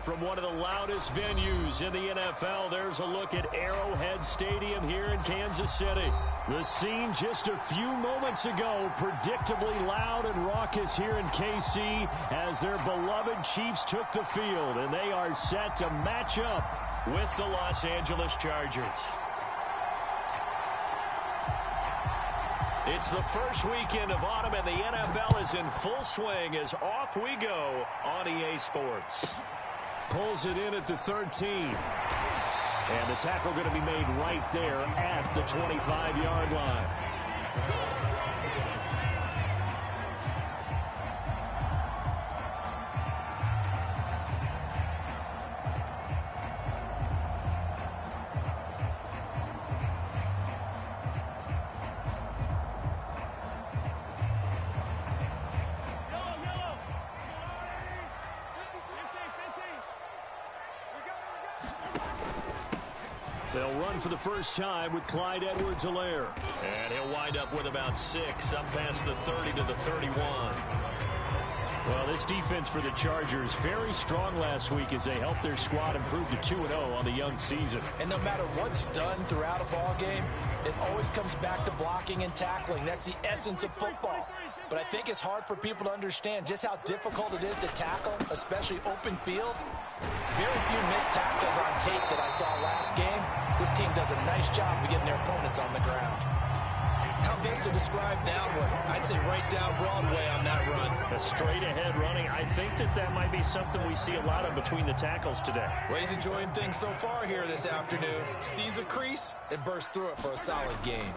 From one of the loudest venues in the NFL, there's a look at Arrowhead Stadium here in Kansas City. The scene just a few moments ago, predictably loud and raucous here in KC as their beloved Chiefs took the field, and they are set to match up with the Los Angeles Chargers. It's the first weekend of autumn, and the NFL is in full swing as off we go on EA Sports. Pulls it in at the 13. And the tackle going to be made right there at the 25-yard line. They'll run for the first time with Clyde Edwards-Helaire. And he'll wind up with about 6, up past the 30 to the 31. Well, this defense for the Chargers, very strong last week as they helped their squad improve to 2-0 on the young season. And no matter what's done throughout a ball game, it always comes back to blocking and tackling. That's the essence of football. But I think it's hard for people to understand just how difficult it is to tackle, especially open field. Very few missed tackles on tape that I saw last game. This team does a nice job of getting their opponents on the ground. How best to describe that one? I'd say right down Broadway on that run. A straight-ahead running. I think that might be something we see a lot of between the tackles today. Well, he's enjoying things so far here this afternoon. Sees a crease and bursts through it for a solid game.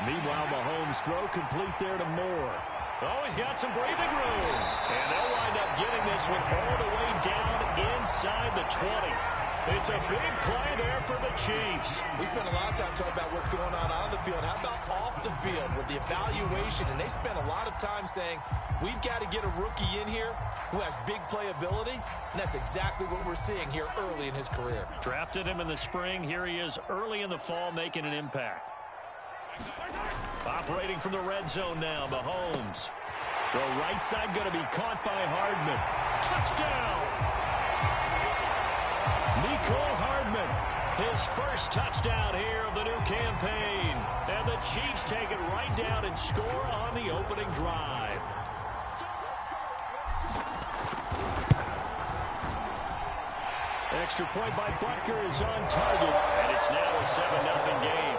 Meanwhile, Mahomes' throw complete there to Moore. Oh, he's got some breathing room. And they'll wind up getting this one all the way down inside the 20. It's a big play there for the Chiefs. We spent a lot of time talking about what's going on the field. How about off the field with the evaluation? And they spent a lot of time saying, we've got to get a rookie in here who has big playability. And that's exactly what we're seeing here early in his career. Drafted him in the spring. Here he is early in the fall making an impact. Operating from the red zone now, Mahomes. Throw right side going to be caught by Hardman. Touchdown! Mecole Hardman, his first touchdown here of the new campaign. And the Chiefs take it right down and score on the opening drive. Extra point by Butker is on target, and it's now a 7-0 game.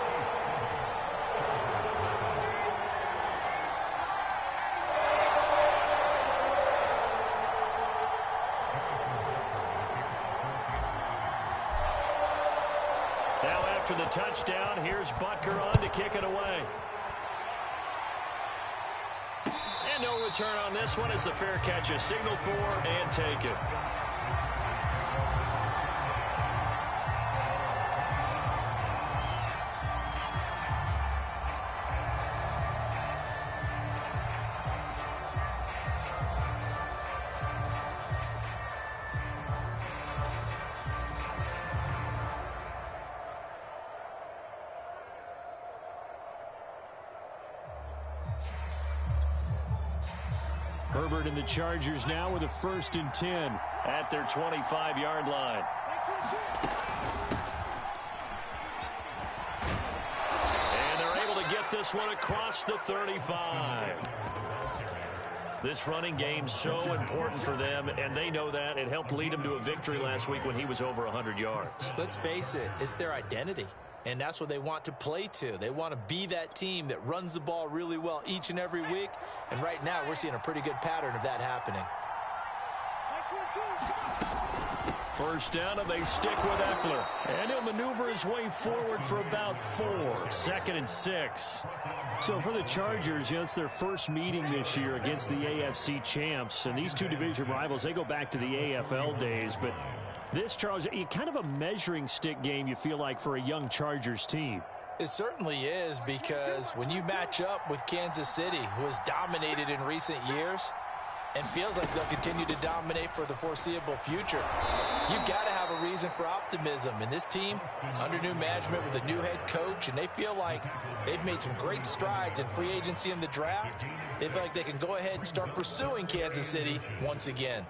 After the touchdown, here's Butker on to kick it away. And no return on this one as the fair catch is signaled for and taken. Herbert and the Chargers now with a 1st and 10 at their 25-yard line. And they're able to get this one across the 35. This running game's so important for them, and they know that. It helped lead them to a victory last week when he was over 100 yards. Let's face it, it's their identity. And that's what they want to play to. They want to be that team that runs the ball really well each and every week. And right now, we're seeing a pretty good pattern of that happening. First down, and they stick with Eckler. And he'll maneuver his way forward for about 4. 2nd and 6. So for the Chargers, it's their first meeting this year against the AFC champs. And these two division rivals, they go back to the AFL days. But this, Charles, kind of a measuring stick game, you feel like, for a young Chargers team. It certainly is, because when you match up with Kansas City, who has dominated in recent years and feels like they'll continue to dominate for the foreseeable future, you've got to have a reason for optimism. And this team, under new management with a new head coach, and they feel like they've made some great strides in free agency in the draft. They feel like they can go ahead and start pursuing Kansas City once again.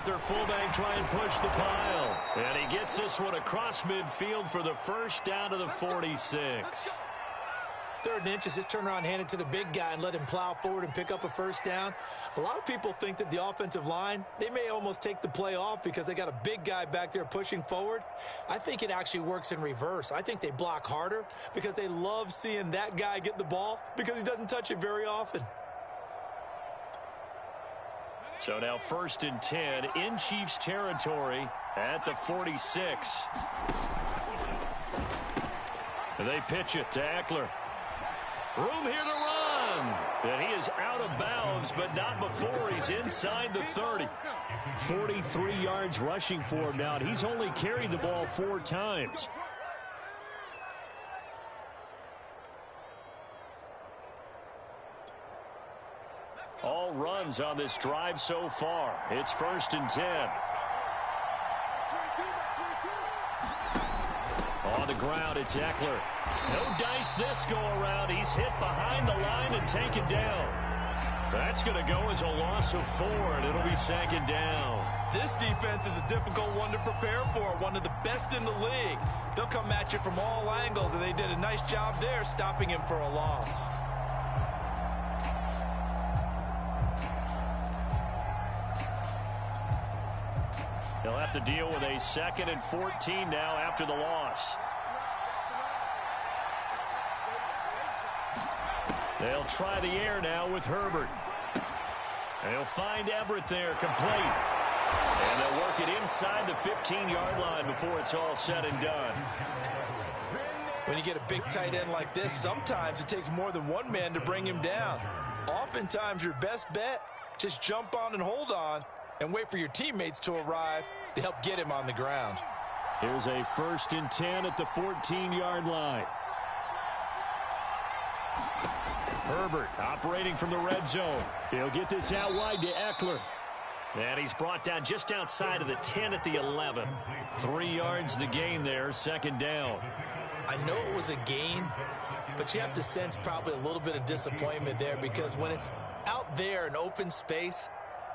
Their fullback try and push the pile. And he gets this one across midfield for the first down to the 46. 3rd and inches, just turn around, hand it to the big guy and let him plow forward and pick up a first down. A lot of people think that the offensive line, they may almost take the play off because they got a big guy back there pushing forward. I think it actually works in reverse. I think they block harder because they love seeing that guy get the ball because he doesn't touch it very often. So now 1st and 10 in Chiefs territory at the 46. They pitch it to Eckler. Room here to run. And he is out of bounds, but not before he's inside the 30. 43 yards rushing for him now, and he's only carried the ball 4 times. All runs on this drive so far. It's 1st and 10. On the ground, it's Eckler. No dice this go around. He's hit behind the line and taken down. That's going to go as a loss of 4, and it'll be 2nd down. This defense is a difficult one to prepare for, one of the best in the league. They'll come at you from all angles, and they did a nice job there stopping him for a loss. They'll have to deal with a 2nd and 14 now after the loss. They'll try the air now with Herbert. And he'll find Everett there, complete. And they'll work it inside the 15-yard line before it's all said and done. When you get a big tight end like this, sometimes it takes more than one man to bring him down. Oftentimes, your best bet, just jump on and hold on and wait for your teammates to arrive to help get him on the ground. Here's a 1st and 10 at the 14-yard line. Herbert operating from the red zone. He'll get this out wide to Eckler. And he's brought down just outside of the 10 at the 11. 3 yards the gain there, 2nd down. I know it was a gain, but you have to sense probably a little bit of disappointment there because when it's out there in open space,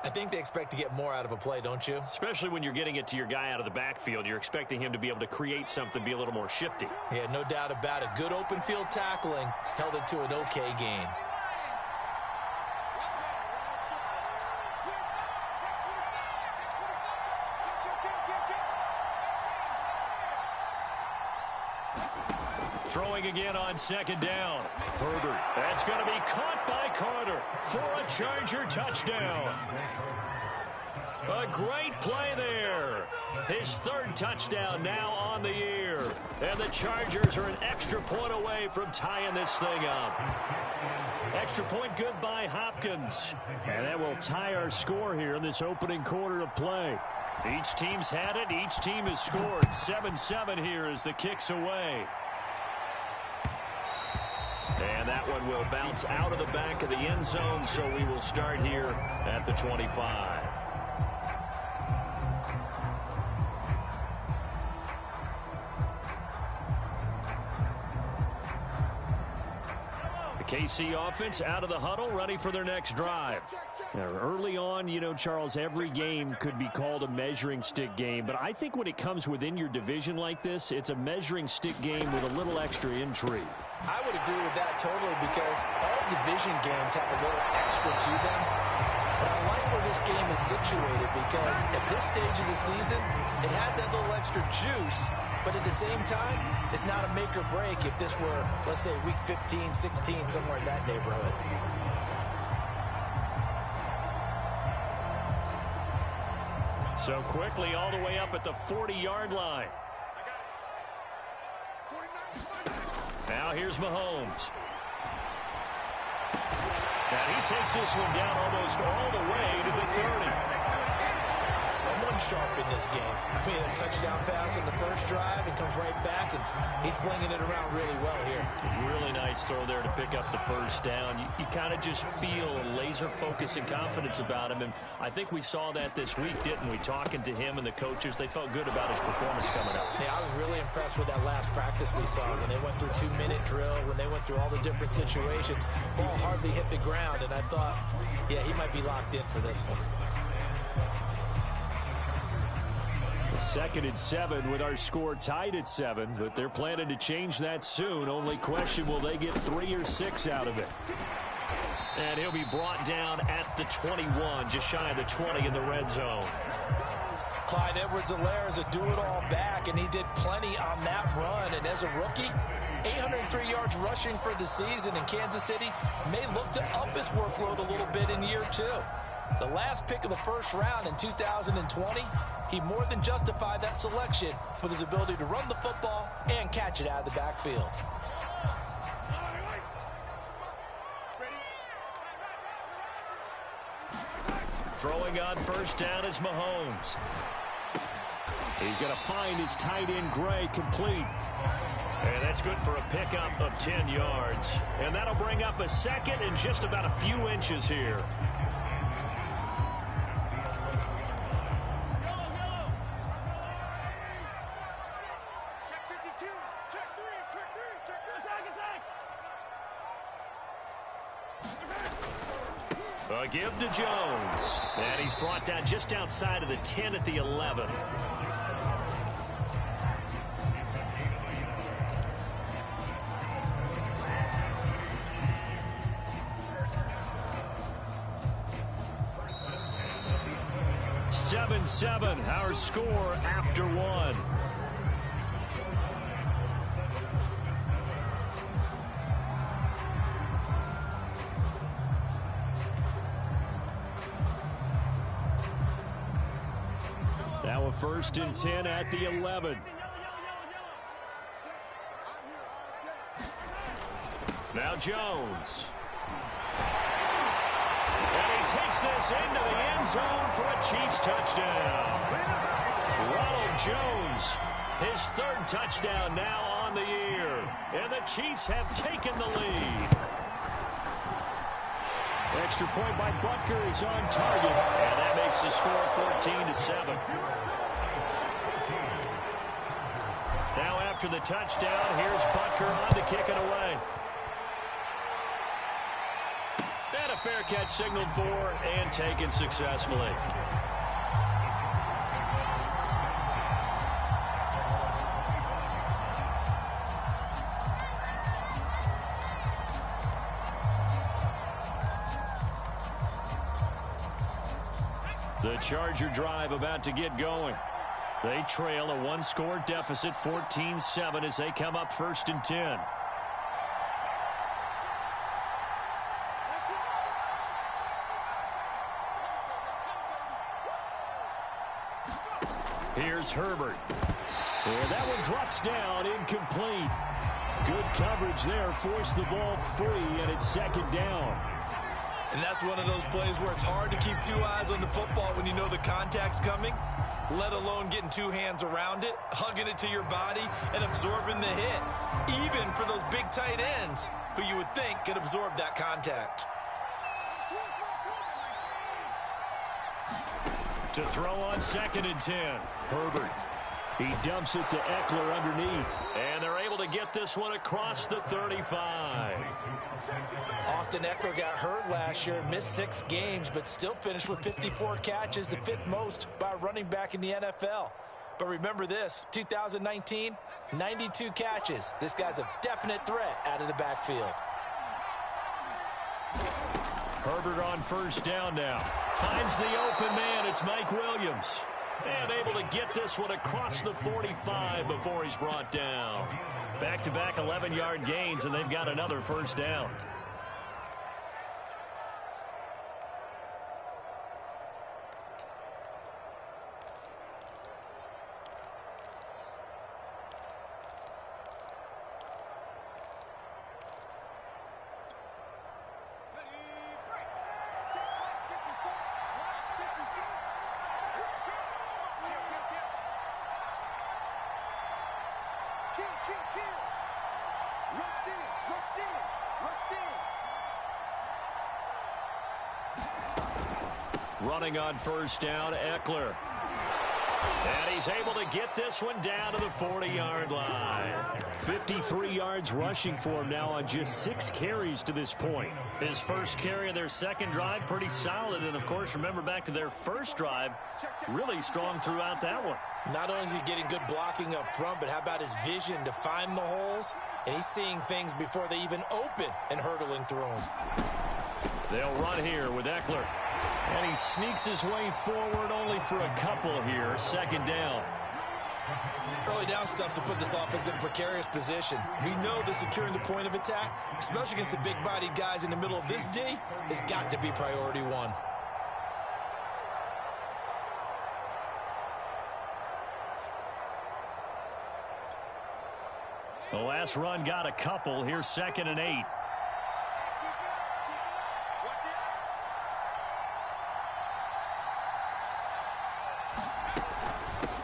I think they expect to get more out of a play, don't you? Especially when you're getting it to your guy out of the backfield. You're expecting him to be able to create something, be a little more shifty. Yeah, no doubt about it. Good open field tackling held it to an okay gain. Throwing again on 2nd down. Herbert. That's going to be caught by Carter for a Charger touchdown. A great play there. His 3rd touchdown now on the year. And the Chargers are an extra point away from tying this thing up. Extra point good by Hopkins. And that will tie our score here in this opening quarter of play. Each team's had it. Each team has scored. 7-7 here as the kick's away. And that one will bounce out of the back of the end zone, so we will start here at the 25. KC offense out of the huddle, ready for their next drive. Now, early on, you know, Charles, every game could be called a measuring stick game, but I think when it comes within your division like this, it's a measuring stick game with a little extra intrigue. I would agree with that totally because all division games have a little extra to them. But I like where this game is situated because at this stage of the season, it has that little extra juice. But at the same time, it's not a make or break if this were, let's say, week 15, 16, somewhere in that neighborhood. So quickly all the way up at the 40-yard line. Now here's Mahomes. Now he takes this one down almost all the way to the 30. someone sharp in this game. I mean, a touchdown pass in the first drive and comes right back, and he's flinging it around really well here. Really nice throw there to pick up the first down. You kind of just feel a laser focus and confidence about him, and I think we saw that this week, didn't we? Talking to him and the coaches, they felt good about his performance coming up. Yeah, I was really impressed with that last practice we saw when they went through 2-minute drill, when they went through all the different situations. Ball hardly hit the ground, and I thought, yeah, he might be locked in for this one. 2nd and 7 with our score tied at 7, but they're planning to change that soon. Only question, will they get 3 or 6 out of it? And he'll be brought down at the 21, just shy of the 20 in the red zone. Clyde Edwards-Helaire is a do-it-all back, and he did plenty on that run. And as a rookie, 803 yards rushing for the season in Kansas City may look to up his workload a little bit in year 2. The last pick of the first round in 2020, he more than justified that selection with his ability to run the football and catch it out of the backfield. Throwing on first down is Mahomes. He's going to find his tight end Gray complete. And that's good for a pickup of 10 yards. And that'll bring up a 2nd and just about a few inches here. A give to Jones. And he's brought down just outside of the 10 at the 11. Seven, our score after 1. Now a 1st and 10 at the 11. Now Jones. And he takes this into the end zone for a Chiefs touchdown. Ronald Jones, his 3rd touchdown now on the year. And the Chiefs have taken the lead. Extra point by Butker is on target. And that makes the score 14-7. Now after the touchdown, here's Butker on to kick it away. And a fair catch signaled for and taken successfully. The Charger drive about to get going. They trail a 1-score deficit, 14-7, as they come up 1st and 10. Here's Herbert. And that one drops down, incomplete. Good coverage there, forced the ball free, and it's 2nd down. And that's one of those plays where it's hard to keep 2 eyes on the football when you know the contact's coming, let alone getting 2 hands around it, hugging it to your body, and absorbing the hit, even for those big tight ends who you would think could absorb that contact. To throw on 2nd and 10, Herbert. He dumps it to Eckler underneath. And they're able to get this one across the 35. Austin Eckler got hurt last year, missed 6 games, but still finished with 54 catches, the 5th most by a running back in the NFL. But remember this, 2019, 92 catches. This guy's a definite threat out of the backfield. Herbert on first down now. Finds the open man. It's Mike Williams. And able to get this one across the 45 before he's brought down. Back-to-back 11-yard gains, and they've got another first down. Running on first down, Eckler. And he's able to get this one down to the 40-yard line. 53 yards rushing for him now on just 6 carries to this point. His first carry of their second drive, pretty solid. And, of course, remember back to their first drive, really strong throughout that one. Not only is he getting good blocking up front, but how about his vision to find the holes? And he's seeing things before they even open and hurdling through them. They'll run here with Eckler. And he sneaks his way forward only for a couple here. Second down. Early down stuff to put this offense in a precarious position. We know that securing the point of attack, especially against the big-bodied guys in the middle of this D, has got to be priority one. The last run got a couple. Here's 2nd and 8.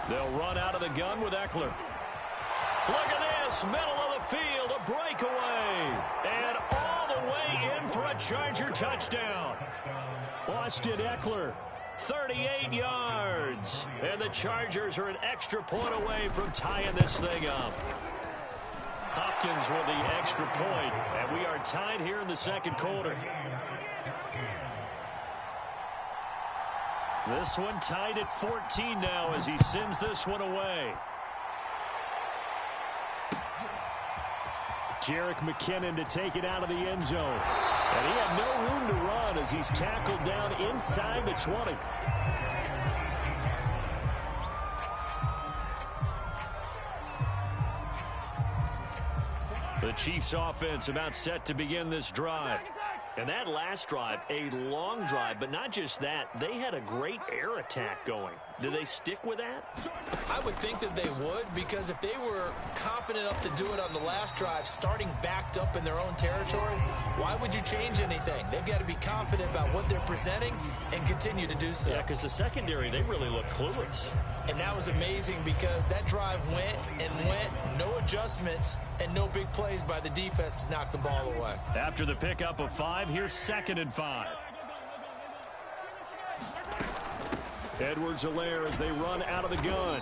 They'll run out of the gun with Eckler. Look at this, middle of the field, a breakaway. And all the way in for a Charger touchdown. Austin Eckler, 38 yards. And the Chargers are an extra point away from tying this thing up. Hopkins with the extra point, and we are tied here in the second quarter. This one tied at 14 now as he sends this one away. Jerick McKinnon to take it out of the end zone. And he had no room to run as he's tackled down inside the 20. The Chiefs offense about set to begin this drive. And that last drive, a long drive, but not just that, they had a great air attack going. Do they stick with that? I would think that they would, because if they were confident enough to do it on the last drive, starting backed up in their own territory, why would you change anything? They've got to be confident about what they're presenting and continue to do so. Yeah, because the secondary, they really look clueless. And that was amazing because that drive went and went, no adjustments, and no big plays by the defense to knock the ball away. After the pickup of 5, here's 2nd and 5. Edwards-Helaire as they run out of the gun.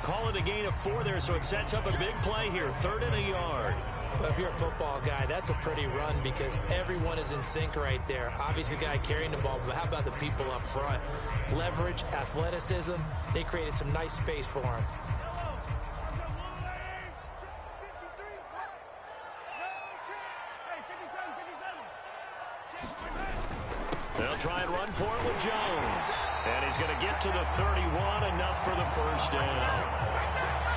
Call it a gain of 4 there, so it sets up a big play here. 3rd and a yard. But if you're a football guy, that's a pretty run because everyone is in sync right there. Obviously, the guy carrying the ball, but how about the people up front? Leverage, athleticism, they created some nice space for him. They'll try and run for it with Jones. And he's going to get to the 31, enough for the first down.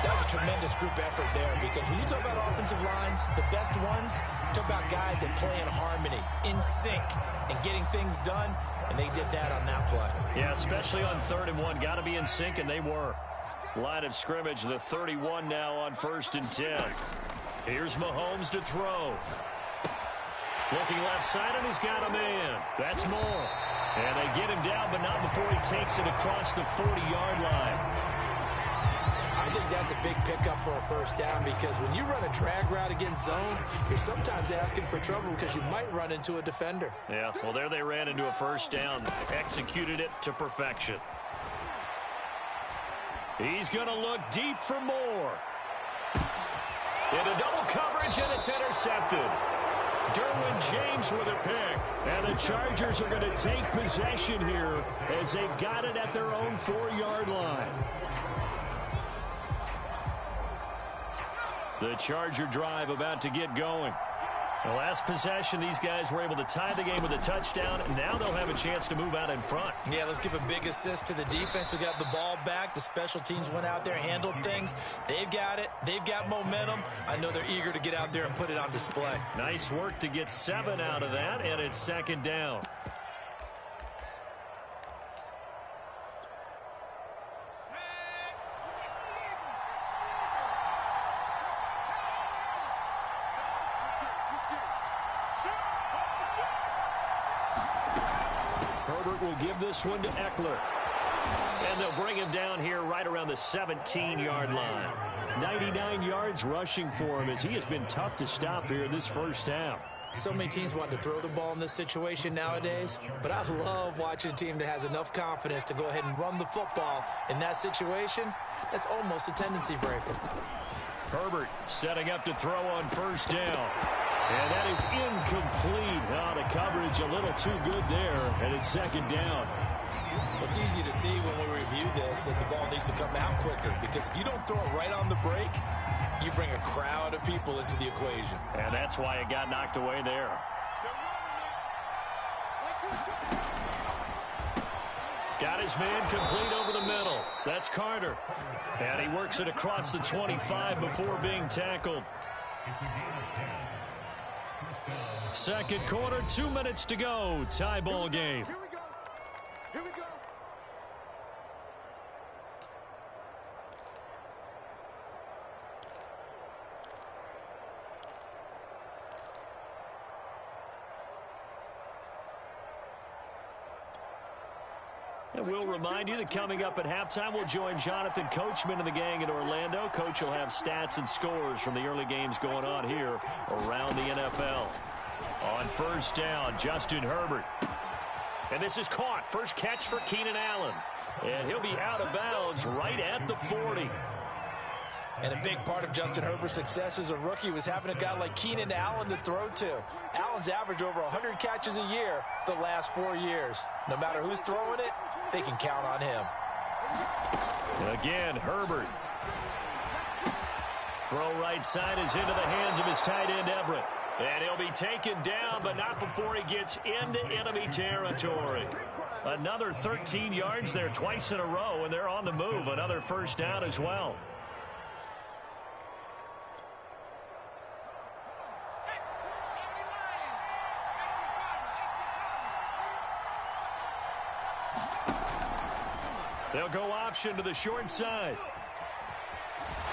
That was a tremendous group effort there because when you talk about offensive lines, the best ones, talk about guys that play in harmony, in sync, and getting things done, and they did that on that play. Yeah, especially on 3rd and 1. Got to be in sync, and they were. Line of scrimmage, the 31 now on 1st and 10. Here's Mahomes to throw. Looking left side, and he's got a man. That's Moore. And they get him down, but not before he takes it across the 40-yard line. I think that's a big pickup for a first down because when you run a drag route against zone, you're sometimes asking for trouble because you might run into a defender. Yeah, well, there they ran into a first down. Executed it to perfection. He's going to look deep for Moore. Into double coverage, and it's intercepted. Derwin James with a pick. And the Chargers are going to take possession here as they've got it at their own 4-yard line. The Charger drive about to get going. The last possession, these guys were able to tie the game with a touchdown, and now they'll have a chance to move out in front. Yeah, let's give a big assist to the defense who got the ball back. The special teams went out there, handled things. They've got it. They've got momentum. I know they're eager to get out there and put it on display. Nice work to get 7 out of that, and it's 2nd down. Herbert will give this one to Eckler. And they'll bring him down here right around the 17-yard line. 99 yards rushing for him as he has been tough to stop here in this first half. So many teams want to throw the ball in this situation nowadays, but I love watching a team that has enough confidence to go ahead and run the football. In that situation, that's almost a tendency breaker. Herbert setting up to throw on first down. And that is incomplete. Oh, the coverage a little too good there, and it's second down. It's easy to see when we review this that the ball needs to come out quicker, because if you don't throw it right on the break, you bring a crowd of people into the equation. And that's why it got knocked away there. Got his man complete over the middle. That's Carter. And he works it across the 25 before being tackled. Second quarter, 2 minutes to go. Tie ball game. Here we go. And we'll remind you that coming up at halftime, we'll join Jonathan Coachman and the gang in Orlando. Coach will have stats and scores from the early games going on here around the NFL. On first down, Justin Herbert. And this is caught. First catch for Keenan Allen. And he'll be out of bounds right at the 40. And a big part of Justin Herbert's success as a rookie was having a guy like Keenan Allen to throw to. Allen's averaged over 100 catches a year the last 4 years. No matter who's throwing it, they can count on him. Again, Herbert. Throw right side is into the hands of his tight end, Everett. And he'll be taken down, but not before he gets into enemy territory. Another 13 yards there twice in a row, and they're on the move. Another first down as well. They'll go option to the short side.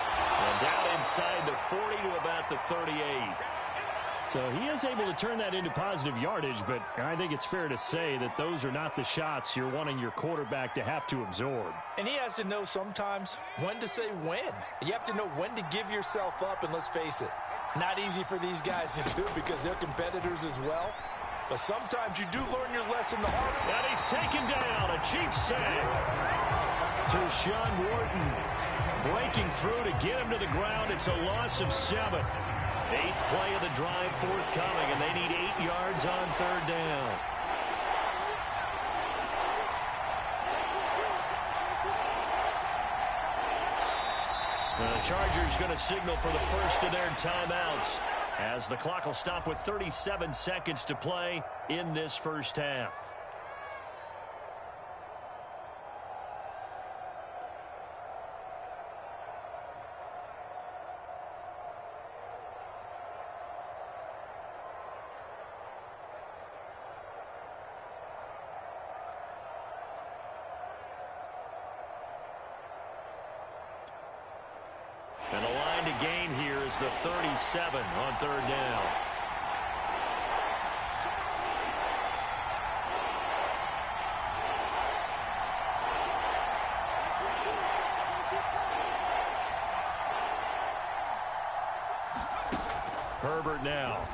And down inside the 40 to about the 38. So he is able to turn that into positive yardage, but I think it's fair to say that those are not the shots you're wanting your quarterback to have to absorb. And he has to know sometimes when to say when. You have to know when to give yourself up, and let's face it, not easy for these guys to do because they're competitors as well. But sometimes you do learn your lesson the hard way. And he's taken down. A Chiefs sack to Sean Wharton. Breaking through to get him to the ground. It's a loss of 7. 8th play of the drive forthcoming, and they need 8 yards on third down. The Chargers going to signal for the first of their timeouts as the clock will stop with 37 seconds to play in this first half. And the line to gain here is the 37 on third down. Herbert now.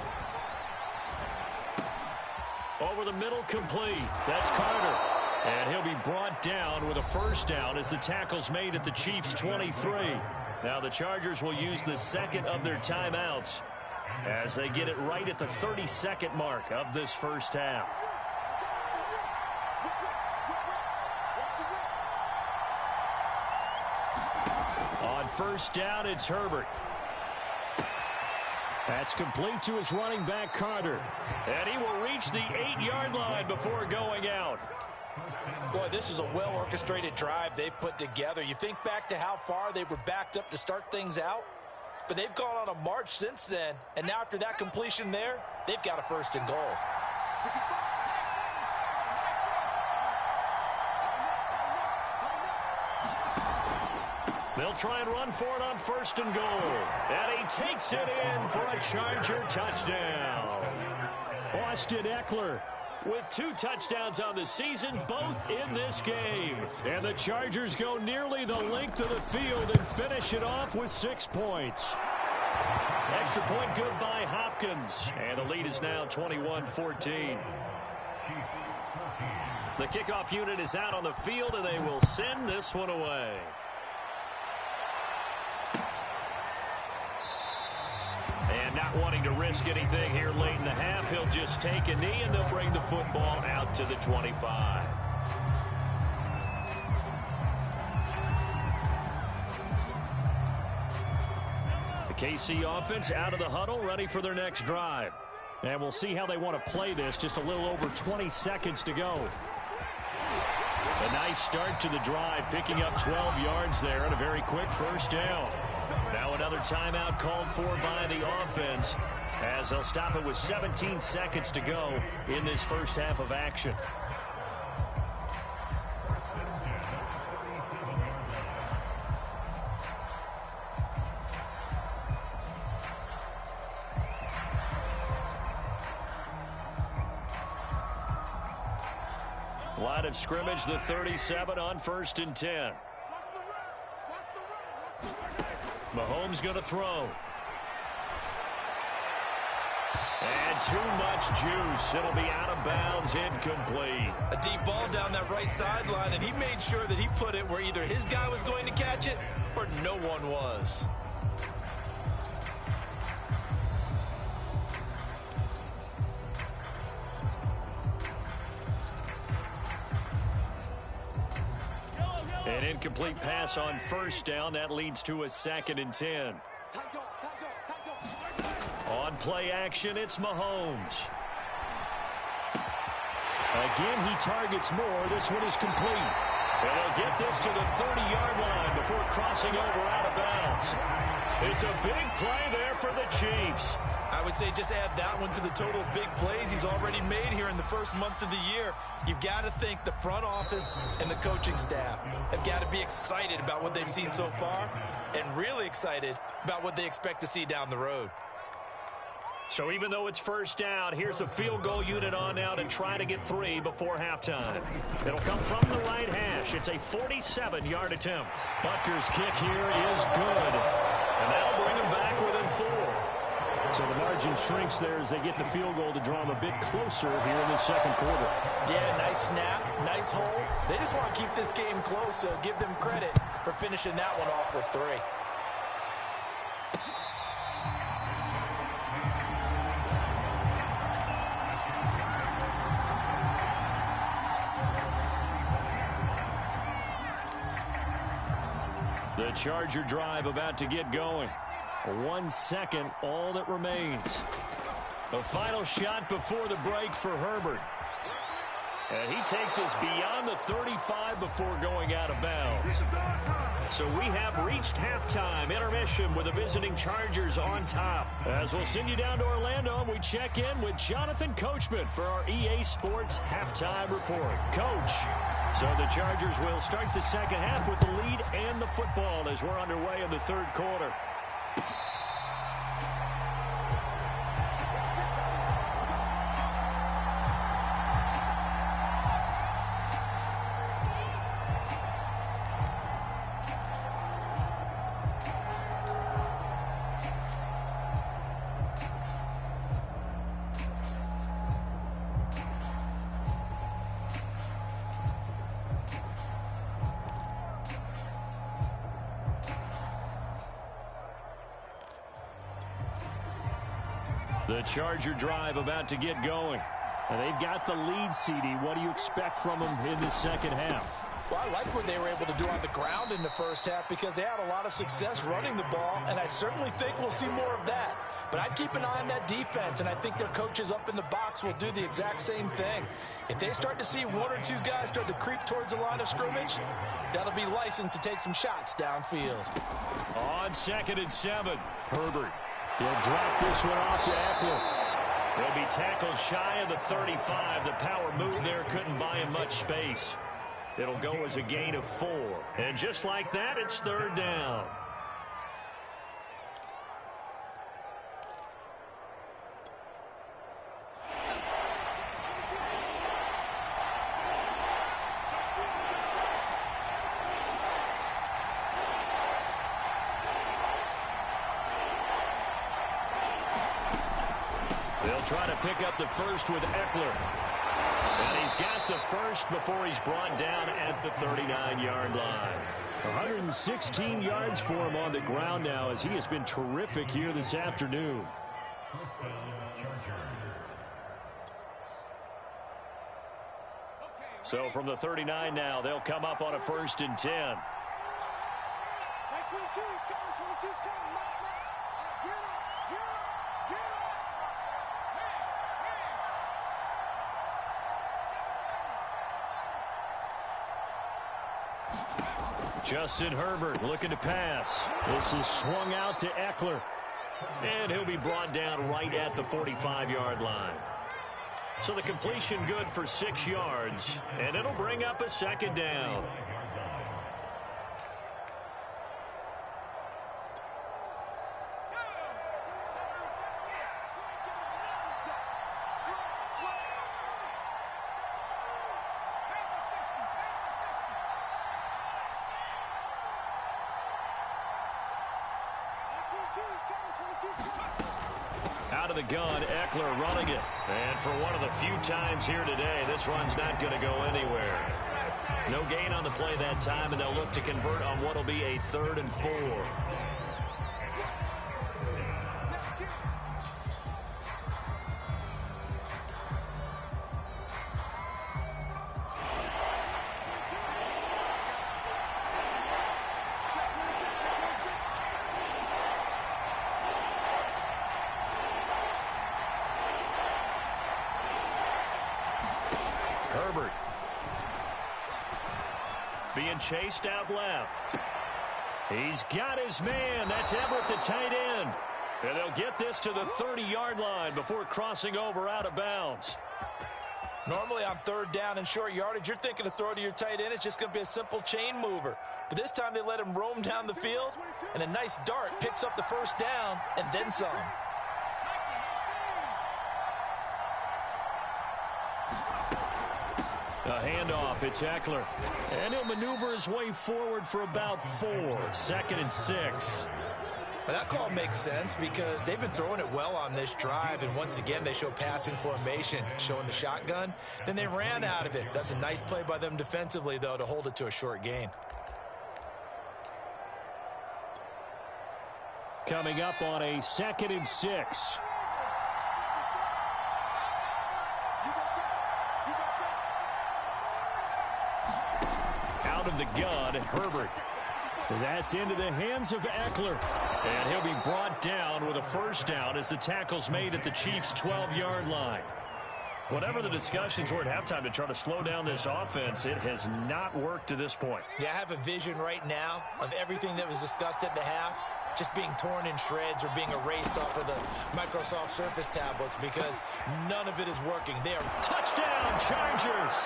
Over the middle, complete. That's Carter. And he'll be brought down with a first down as the tackle's made at the Chiefs' 23. Now the Chargers will use the second of their timeouts as they get it right at the 32nd mark of this first half. On first down, it's Herbert. That's complete to his running back, Carter. And he will reach the 8-yard line before going out. Boy, this is a well-orchestrated drive they've put together. You think back to how far they were backed up to start things out, but they've gone on a march since then, and now after that completion there, they've got a first and goal. They'll try and run for it on first and goal. And he takes it in for a Charger touchdown. Austin Eckler with 2 touchdowns on the season, both in this game. And the Chargers go nearly the length of the field and finish it off with 6 points. Extra point good by Hopkins. And the lead is now 21-14. The kickoff unit is out on the field, and they will send this one away. And not wanting to risk anything here late in the half, he'll just take a knee, and they'll bring the football out to the 25. The KC offense out of the huddle, ready for their next drive. And we'll see how they want to play this. Just a little over 20 seconds to go. A nice start to the drive, picking up 12 yards there and a very quick first down. Now another timeout called for by the offense, as they'll stop it with 17 seconds to go in this first half of action. Line of scrimmage, the 37 on 1st and 10. Mahomes going to throw. And too much juice. It'll be out of bounds, incomplete. A deep ball down that right sideline, and he made sure that he put it where either his guy was going to catch it or no one was. An incomplete pass on 1st down. That leads to a 2nd and 10. On play action, it's Mahomes. Again, he targets more. This one is complete. And he'll get this to the 30-yard line before crossing over out of bounds. It's a big play there for the Chiefs. I would say just add that one to the total of big plays he's already made here in the first month of the year. You've got to think the front office and the coaching staff have got to be excited about what they've seen so far and really excited about what they expect to see down the road. So even though it's 1st down, here's the field goal unit on now to try to get 3 before halftime. It'll come from the right hash. It's a 47-yard attempt. Butker's kick here is good. And that'll bring him back within 4. So the margin shrinks there as they get the field goal to draw them a bit closer here in the 2nd quarter. Yeah, nice snap, nice hold. They just want to keep this game close, so give them credit for finishing that one off with 3. The Charger drive about to get going. 1 second, all that remains. The final shot before the break for Herbert. And he takes us beyond the 35 before going out of bounds. So we have reached halftime. Intermission with the visiting Chargers on top. As we'll send you down to Orlando, and we check in with Jonathan Coachman for our EA Sports Halftime Report. Coach. So the Chargers will start the second half with the lead and the football as we're underway in the 3rd quarter. The Charger drive about to get going. And they've got the lead, CD. What do you expect from them in the second half? Well, I like what they were able to do on the ground in the first half because they had a lot of success running the ball, and I certainly think we'll see more of that. But I'd keep an eye on that defense, and I think their coaches up in the box will do the exact same thing. If they start to see 1 or 2 guys start to creep towards the line of scrimmage, that'll be licensed to take some shots downfield. On 2nd and 7, Herbert. He'll drop this one off to Eckler. He'll be tackled shy of the 35. The power move there couldn't buy him much space. It'll go as a gain of 4. And just like that, it's 3rd down. They'll try to pick up the first with Eckler. And he's got the first before he's brought down at the 39-yard line. 116 yards for him on the ground now as he has been terrific here this afternoon. So from the 39 now, they'll come up on a 1st and 10. 22's coming, 22's coming. Get him, get him, get him. Justin Herbert looking to pass. This is swung out to Eckler. And he'll be brought down right at the 45-yard line. So the completion good for 6 yards, and it'll bring up a 2nd down. Out of the gun, Eckler running it. And for one of the few times here today, this run's not going to go anywhere. No gain on the play that time, and they'll look to convert on what will be a 3rd and 4. Herbert being chased out left. He's got his man. That's Everett, the tight end. And they'll get this to the 30-yard line before crossing over out of bounds. Normally on 3rd down and short yardage, you're thinking to throw to your tight end. It's just going to be a simple chain mover. But this time they let him roam down the field, and a nice dart picks up the 1st down and then some. A handoff, it's Eckler. And he'll maneuver his way forward for about 4. 2nd and 6. Well, that call makes sense because they've been throwing it well on this drive, and once again they show passing formation, showing the shotgun. Then they ran out of it. That's a nice play by them defensively, though, to hold it to a short gain. Coming up on a 2nd and 6. Out of the gun, Herbert. That's into the hands of Eckler. And he'll be brought down with a 1st down as the tackle's made at the Chiefs' 12-yard line. Whatever the discussions were at halftime to try to slow down this offense, it has not worked to this point. Yeah, I have a vision right now of everything that was discussed at the half just being torn in shreds or being erased off of the Microsoft Surface tablets because none of it is working. They are touchdown, Chargers!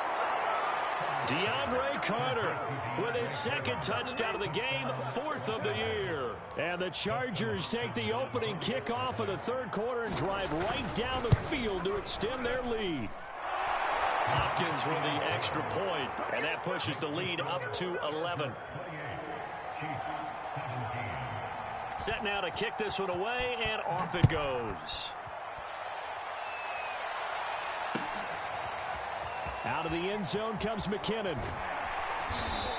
DeAndre Carter with his 2nd touchdown of the game, 4th of the year. And the Chargers take the opening kickoff of the 3rd quarter and drive right down the field to extend their lead. Hopkins with the extra point, and that pushes the lead up to 11. Set now to kick this one away, and off it goes. Out of the end zone comes McKinnon.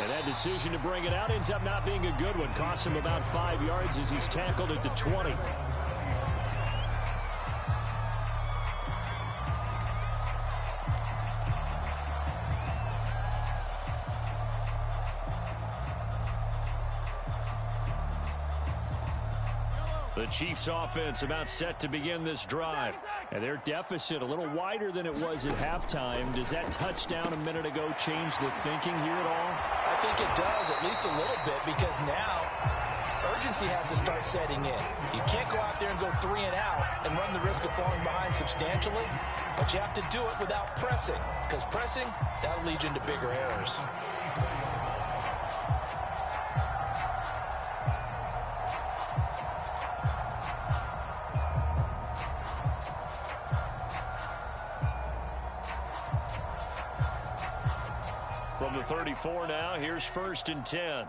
And that decision to bring it out ends up not being a good one. Costs him about 5 yards as he's tackled at the 20. The Chiefs offense about set to begin this drive. And their deficit a little wider than it was at halftime. Does that touchdown a minute ago change the thinking here at all? I think it does, at least a little bit, because now urgency has to start setting in. You can't go out there and go 3 and out and run the risk of falling behind substantially, but you have to do it without pressing, because pressing, that'll lead you into bigger errors. From the 34 now, here's 1st and 10.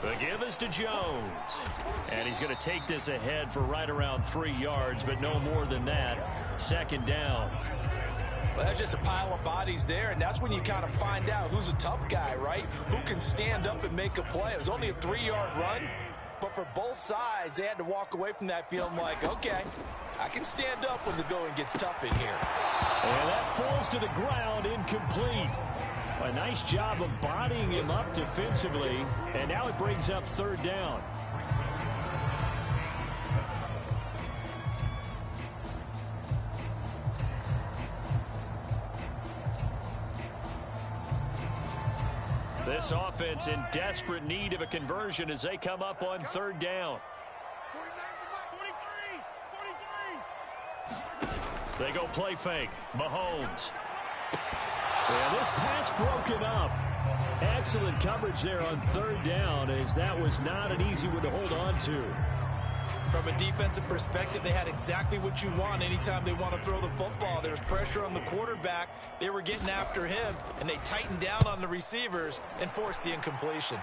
The give is to Jones. And he's going to take this ahead for right around 3 yards, but no more than that. Second down. Well, that's just a pile of bodies there, and that's when you kind of find out who's a tough guy, right? Who can stand up and make a play. It was only a 3-yard run, but for both sides, they had to walk away from that feeling like, okay, I can stand up when the going gets tough in here. And that falls to the ground, incomplete. A nice job of bodying him up defensively, and now it brings up third down. This offense in desperate need of a conversion as they come up on third down. They go play fake. Mahomes. And this pass broken up. Excellent coverage there on third down, as that was not an easy one to hold on to. From a defensive perspective, they had exactly what you want anytime they want to throw the football. There's pressure on the quarterback. They were getting after him, and they tightened down on the receivers and forced the incompletion.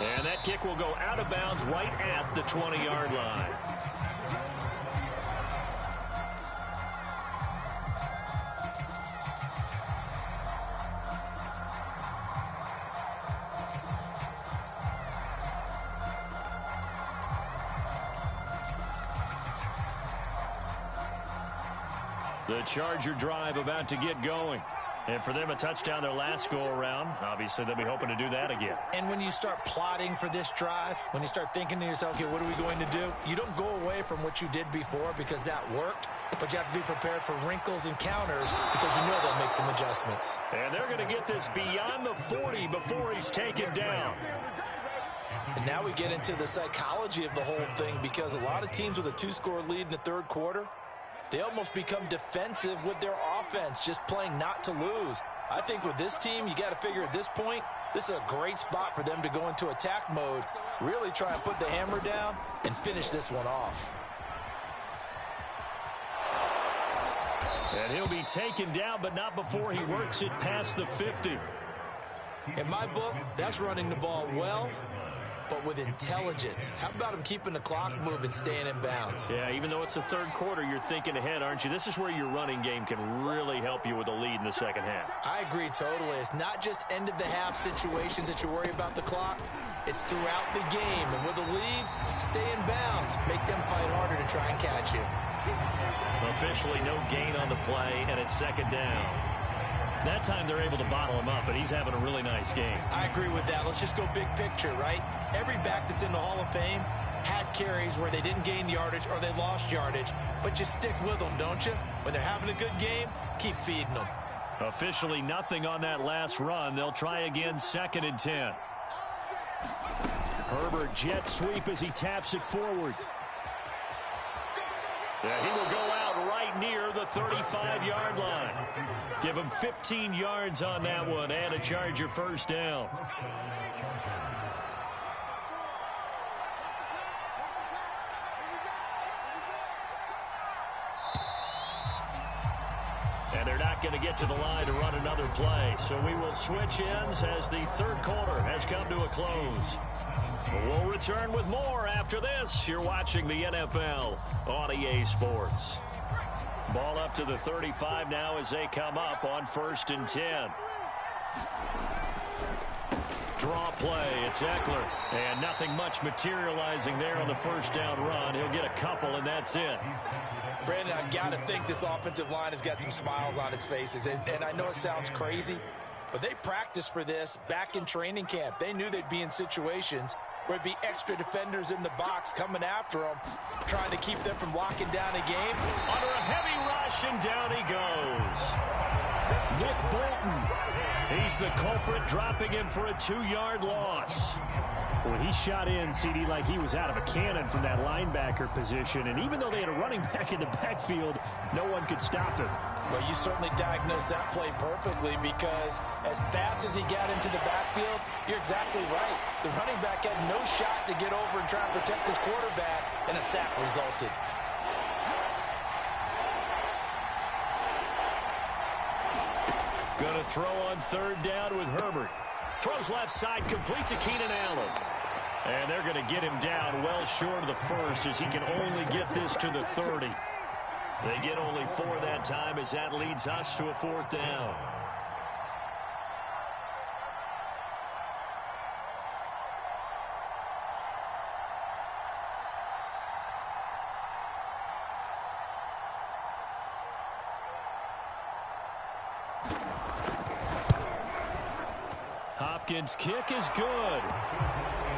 And that kick will go out of bounds right at the 20-yard line. The Charger drive about to get going. And for them, a touchdown their last go-around. Obviously, they'll be hoping to do that again. And when you start plotting for this drive, when you start thinking to yourself, okay, what are we going to do? You don't go away from what you did before because that worked, but you have to be prepared for wrinkles and counters because you know they'll make some adjustments. And they're going to get this beyond the 40 before he's taken down. And now we get into the psychology of the whole thing because a lot of teams with a 2-score lead in the third quarter, they almost become defensive with their offense, just playing not to lose. I think with this team, you got to figure at this point, this is a great spot for them to go into attack mode, really try and put the hammer down and finish this one off. And he'll be taken down, but not before he works it past the 50. In my book, that's running the ball well, but with intelligence. How about him keeping the clock moving, staying in bounds? Yeah, even though it's the third quarter, you're thinking ahead, aren't you? This is where your running game can really help you with a lead in the second half. I agree totally. It's not just end-of-the-half situations that you worry about the clock. It's throughout the game. And with a lead, stay in bounds. Make them fight harder to try and catch you. Officially no gain on the play, and it's second down. That time they're able to bottle him up, but he's having a really nice game. I agree with that. Let's just go big picture, right? Every back that's in the Hall of Fame had carries where they didn't gain yardage or they lost yardage, but you stick with them, don't you? When they're having a good game, keep feeding them. Officially nothing on that last run. They'll try again, 2nd and 10. Herbert jet sweep as he taps it forward. Yeah, he will go out right near the 35-yard line. Give him 15 yards on that one and a Charger first down. And they're not going to get to the line to run another play. So we will switch ends as the third quarter has come to a close. We'll return with more after this. You're watching the NFL on EA Sports. Ball up to the 35 now as they come up on 1st and 10. Draw play. It's Eckler. And nothing much materializing there on the first down run. He'll get a couple, and that's it. Brandon, I've got to think this offensive line has got some smiles on its faces. And I know it sounds crazy, but they practiced for this back in training camp. They knew they'd be in situations where it'd be extra defenders in the box coming after them, trying to keep them from locking down a game. Under a heavy rush, and down he goes. Nick Bolton. He's the culprit, dropping him for a 2-yard loss. Well, he shot in, CD, like he was out of a cannon from that linebacker position. And even though they had a running back in the backfield, no one could stop him. Well, you certainly diagnosed that play perfectly because as fast as he got into the backfield, you're exactly right. The running back had no shot to get over and try and protect his quarterback, and a sack resulted. Going to throw on third down with Herbert. Throws left side, completes to Keenan Allen. And they're going to get him down well short of the first as he can only get this to the 30. They get only 4 that time as that leads us to a 4th down. Hopkins' kick is good.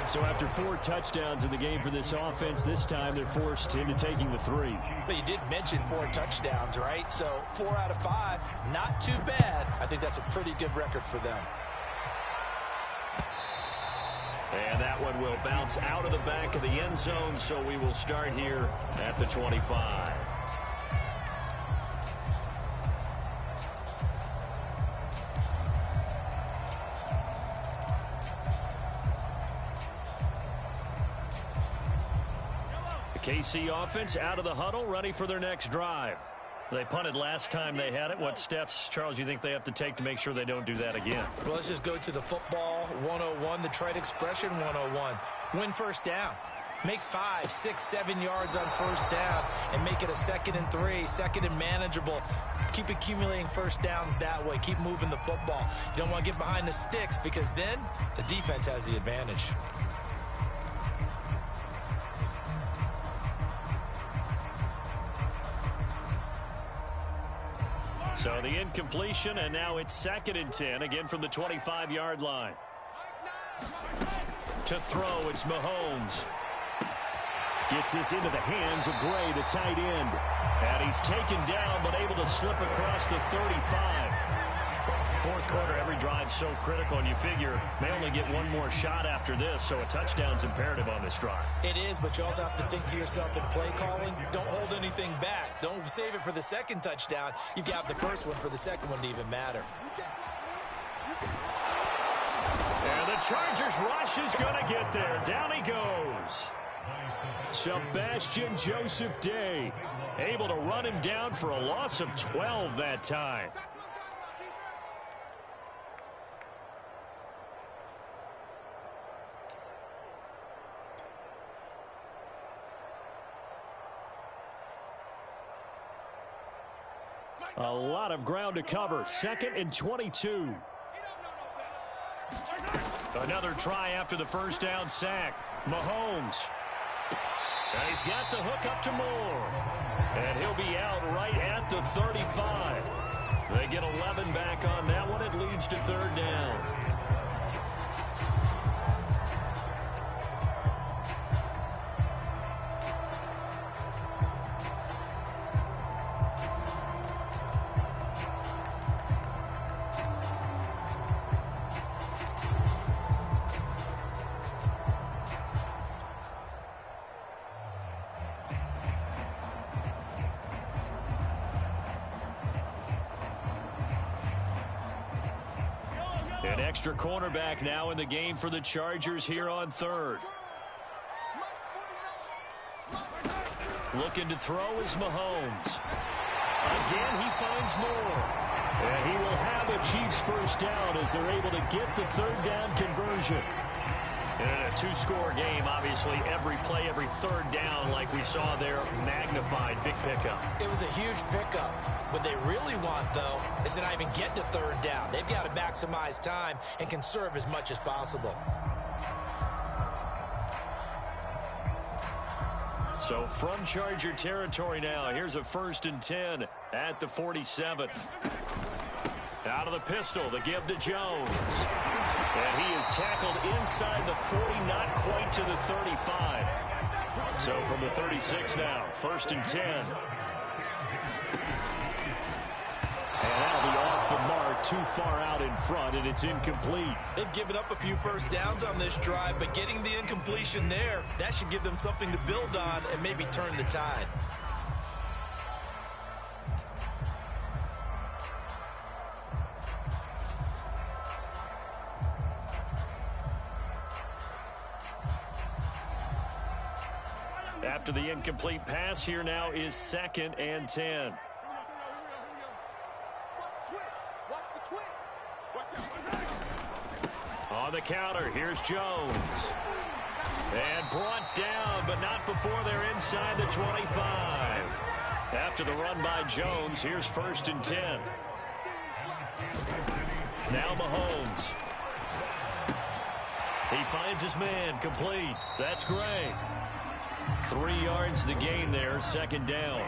So after 4 touchdowns in the game for this offense, this time they're forced into taking the 3. But you did mention 4 touchdowns, right? So 4 out of 5, not too bad. I think that's a pretty good record for them. And that one will bounce out of the back of the end zone, so we will start here at the 25. KC offense out of the huddle, ready for their next drive. They punted last time they had it. What steps, Charles, you think they have to take to make sure they don't do that again? Well, let's just go to the football 101, the trite expression 101. Win first down. Make 5, 6, 7 yards on first down and make it a 2nd and 3, 2nd and manageable. Keep accumulating first downs that way. Keep moving the football. You don't want to get behind the sticks because then the defense has the advantage. So the incompletion, and now it's 2nd and 10, again from the 25-yard line. To throw, it's Mahomes. Gets this into the hands of Gray, the tight end. And he's taken down, but able to slip across the 35. 4th quarter, every drive so critical, and you figure may only get one more shot after this, so a touchdown's imperative on this drive. It is, but you also have to think to yourself in play calling, don't hold anything back. Don't save it for the 2nd touchdown. You've got the first one for the 2nd one to even matter. And the Chargers rush is going to get there. Down he goes. Sebastian Joseph Day able to run him down for a loss of 12 that time. A lot of ground to cover. 2nd and 22. Another try after the first down sack. Mahomes. And he's got the hook up to Moore. And he'll be out right at the 35. They get 11 back on that one. It leads to 3rd down. An extra cornerback now in the game for the Chargers here on 3rd. Looking to throw is Mahomes. Again, he finds Moore. And he will have a Chiefs first down as they're able to get the 3rd down conversion. And in a 2-score game, obviously, every play, every 3rd down, like we saw there, magnified, big pickup. It was a huge pickup. What they really want, though, is to not even get to 3rd down. They've got to maximize time and conserve as much as possible. So from Charger territory now, here's a 1st and 10 at the 47. Out of the pistol, the give to Jones. And he is tackled inside the 40, not quite to the 35. So from the 36 now, 1st and 10. And that'll be off the mark, too far out in front, and it's incomplete. They've given up a few first downs on this drive, but getting the incompletion there, that should give them something to build on and maybe turn the tide. After the incomplete pass, here now is 2nd and 10. On the counter, here's Jones. And brought down, but not before they're inside the 25. After the run by Jones, here's 1st and 10. Now Mahomes. He finds his man, complete. That's great. 3 yards the gain there, 2nd down.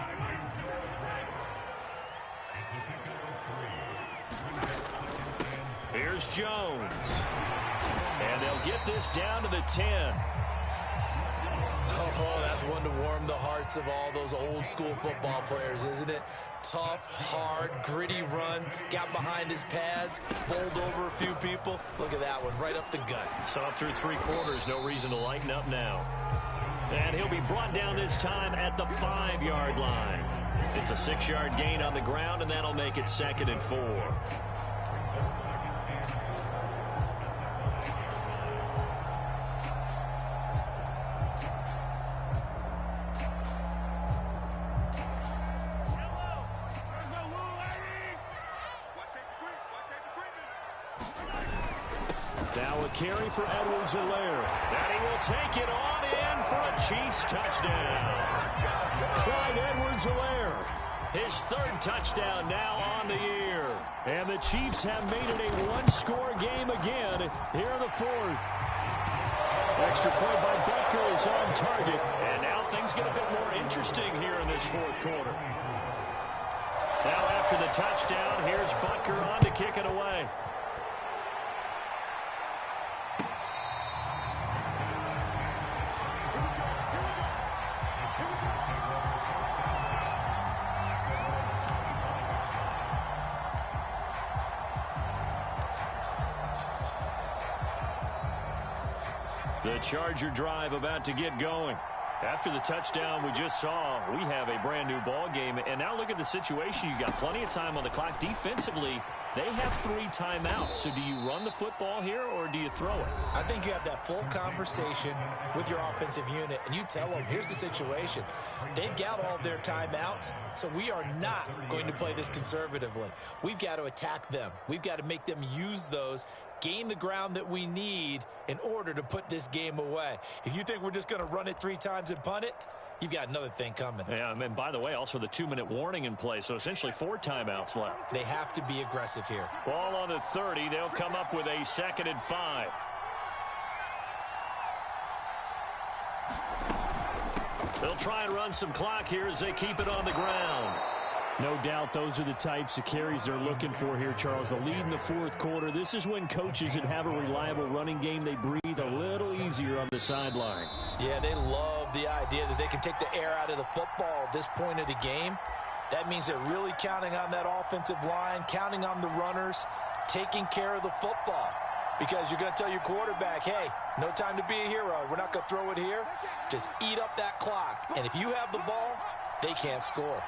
Here's Jones. And they'll get this down to the 10. Oh, that's one to warm the hearts of all those old school football players, isn't it? Tough, hard, gritty run. Got behind his pads, bowled over a few people. Look at that one, right up the gut. So up through 3 quarters, no reason to lighten up now. And he'll be brought down this time at the 5-yard line. It's a 6-yard gain on the ground, and that'll make it 2nd and 4. Now a carry for Edwards-Helaire. And he will take it on in for a Chiefs touchdown. Clyde Edwards-Helaire, his 3rd touchdown now on the year. And the Chiefs have made it a 1-score game again here in the 4th. Extra point by Butker is on target. And now things get a bit more interesting here in this 4th quarter. Now after the touchdown, here's Butker on to kick it away. The Charger drive about to get going. After the touchdown we just saw, we have a brand new ball game. And now look at the situation. You got plenty of time on the clock. Defensively, they have 3 timeouts. So do you run the football here or do you throw it? I think you have that full conversation with your offensive unit, and you tell them, here's the situation. They've got all their timeouts, so we are not going to play this conservatively. We've got to attack them. We've got to make them use those, gain the ground that we need in order to put this game away. If you think we're just going to run it 3 times and punt it, you've got another thing coming. Yeah, and by the way, also the 2-minute warning in play, so essentially 4 timeouts left. They have to be aggressive here. Ball on the 30. They'll come up with a 2nd and 5. They'll try and run some clock here as they keep it on the ground. No doubt those are the types of carries they're looking for here, Charles. The lead in the 4th quarter. This is when coaches that have a reliable running game, they breathe a little easier on the sideline. Yeah, they love the idea that they can take the air out of the football at this point of the game. That means they're really counting on that offensive line, counting on the runners, taking care of the football. Because you're going to tell your quarterback, hey, no time to be a hero. We're not going to throw it here. Just eat up that clock. And if you have the ball, they can't score.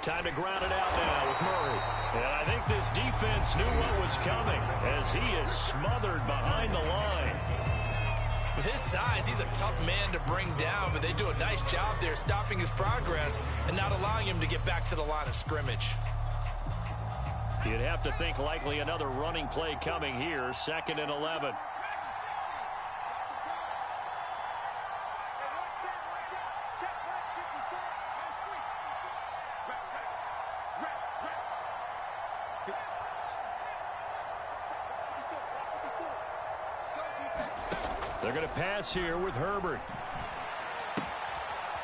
Time to ground it out now with Murray. And I think this defense knew what was coming as he is smothered behind the line. With his size, he's a tough man to bring down, but they do a nice job there stopping his progress and not allowing him to get back to the line of scrimmage. You'd have to think likely another running play coming here, 2nd and 11. They're going to pass here with Herbert.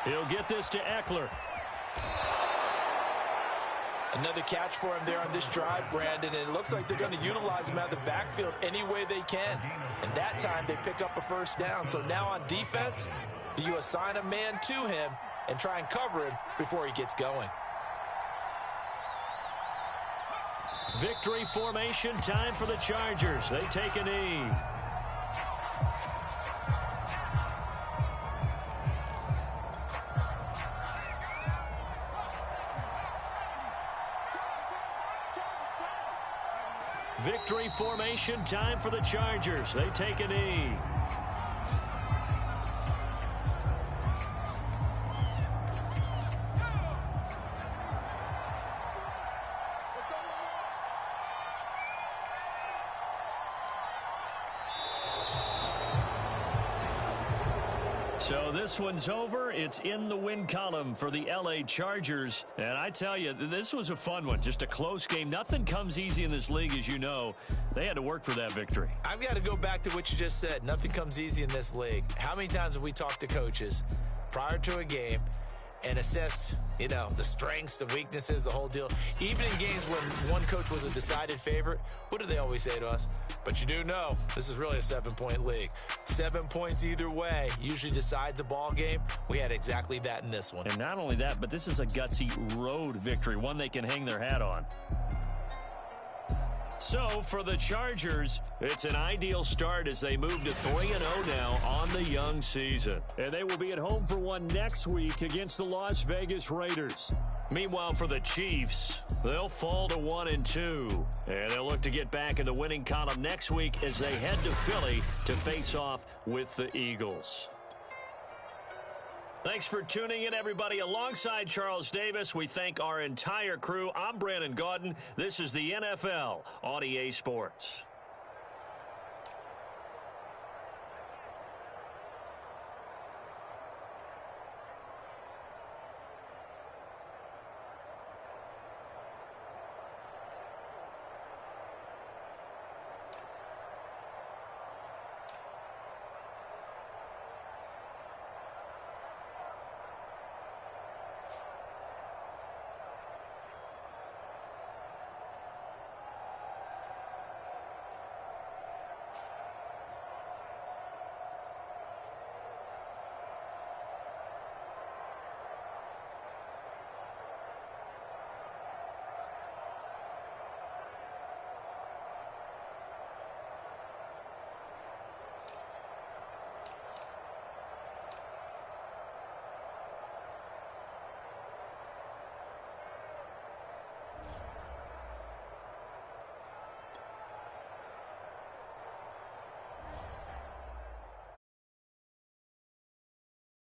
He'll get this to Eckler. Another catch for him there on this drive, Brandon, and it looks like they're going to utilize him out of the backfield any way they can. And that time they pick up a 1st down. So now on defense, do you assign a man to him and try and cover him before he gets going? Victory formation time for the Chargers. They take a knee. Victory formation time for the Chargers. They take a knee. So this one's over. It's in the win column for the LA Chargers. And I tell you, this was a fun one. Just a close game. Nothing comes easy in this league, as you know. They had to work for that victory. I've got to go back to what you just said. Nothing comes easy in this league. How many times have we talked to coaches prior to a game and assessed, you know, the strengths, the weaknesses, the whole deal? Even in games when one coach was a decided favorite, what do they always say to us? But you do know this is really a 7-point league. 7 points either way usually decides a ball game. We had exactly that in this one. And not only that, but this is a gutsy road victory, one they can hang their hat on. So, for the Chargers, it's an ideal start as they move to 3-0 now on the young season. And they will be at home for one next week against the Las Vegas Raiders. Meanwhile, for the Chiefs, they'll fall to 1-2. And they'll look to get back in the winning column next week as they head to Philly to face off with the Eagles. Thanks for tuning in, everybody. Alongside Charles Davis, we thank our entire crew. I'm Brandon Gaudin. This is the NFL on EA Sports.